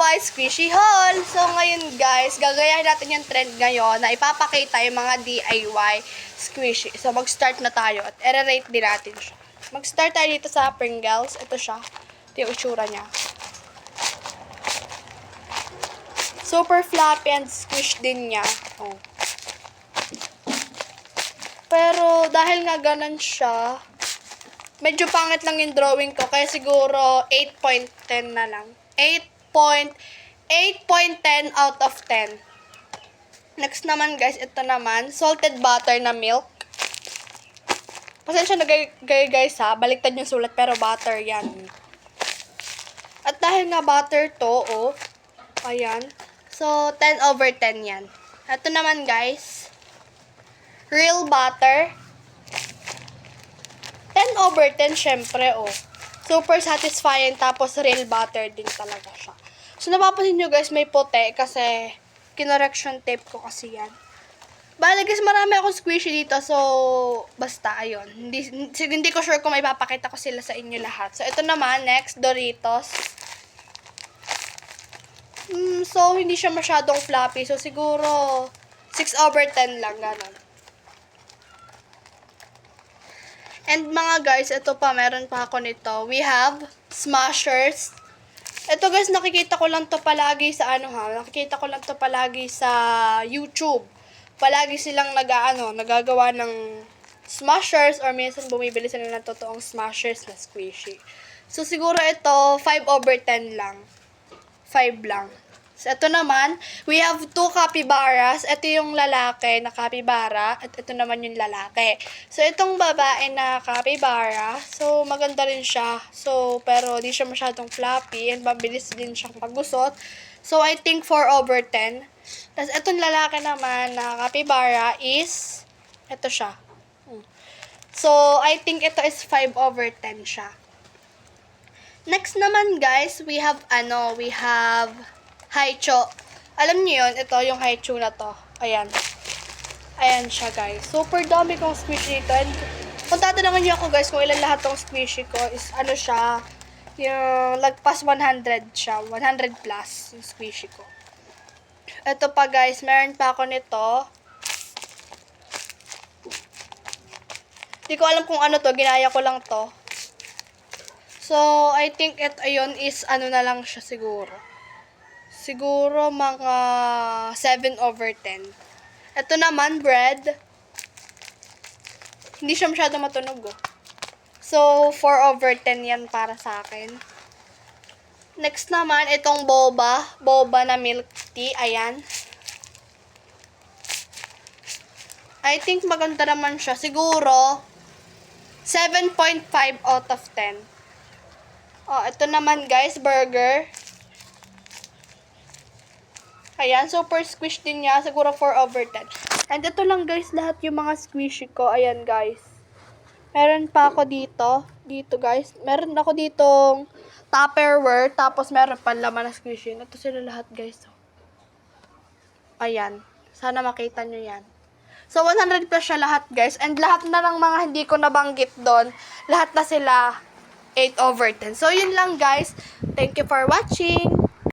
DIY Squishy Haul! So, ngayon guys, gagayahin natin yung trend ngayon na ipapakita yung mga DIY Squishy. So, mag-start na tayo at i-rate din natin siya. Mag-start tayo dito sa Pringles. Ito siya. Ito yung itsura niya. Super floppy and squish din niya. Oh. Pero, dahil nga ganun siya, medyo pangit lang yung drawing ko. Kaya siguro 8.10 na lang. 8.10 out of 10. Next naman guys, ito naman, salted butter na milk. Pasensya na guys ha, baliktad yung sulat pero butter yan. At dahil nga butter to, oh, ayan. So, 10 over 10 yan. Ito naman guys, real butter. 10 over 10 syempre, oh. Super satisfying, tapos real butter din talaga siya. So, napapansin nyo guys, may puti kasi kinorection tape ko kasi yan. Bale guys, marami akong squishy dito, so basta, ayun. Hindi ko sure kung may papakita ko sila sa inyo lahat. So, ito naman, next, Doritos. So, hindi siya masyadong floppy. So, siguro 6 over 10 lang, ganun. And mga guys, ito pa, meron pa ako nito. We have Smashers. Ito guys, nakikita ko lang to palagi sa nakikita ko lang to palagi sa YouTube. Palagi silang nagagawa ng Smashers or minsan bumibili sila ng totoong Smashers na squishy. So siguro ito, 5 over 10 lang. 5 lang. So, ito naman, we have 2 capybaras. Ito yung lalaki na capybara at ito naman yung lalaki. So, itong babae na capybara, so, maganda rin siya. So, pero di siya masyadong floppy and mabilis din siyang pagusot. So, I think 4 over 10. Tapos, itong lalaki naman na capybara is, ito siya. So, I think ito is 5 over 10 siya. Next naman, guys, we have Haicho. Alam niyo yun, ito yung Haicho na to. Ayan. Ayan siya, guys. Super dami kong squishy dito. And kung tatanungin niyo ako, guys, kung ilan lahat tong squishy ko, is siya, yung lagpas 100 siya. 100 plus yung squishy ko. Ito pa, guys, meron pa ako nito. Hindi ko alam kung ano to. Ginaya ko lang to. So, I think ayun is na lang siya siguro. Siguro mga 7 over 10. Ito naman, bread. Hindi siya masyado matunog, oh. So, 4 over 10 yan para sa akin. Next naman, itong boba. Boba na milk tea. Ayan. I think maganda naman siya. Siguro, 7.5 out of 10. Oh, ito naman, guys, burger. Ayan, super squish din niya. Siguro 4 over 10. And ito lang guys, lahat yung mga squishy ko. Ayan guys. Meron pa ako dito. Dito guys. Meron ako ditong Tupperware. Tapos meron pa laman na squishy. Ito sila lahat guys. Ayan. Sana makita nyo yan. So 100 plus siya lahat guys. And lahat na ng mga hindi ko nabanggit doon. Lahat na sila 8 over 10. So yun lang guys. Thank you for watching.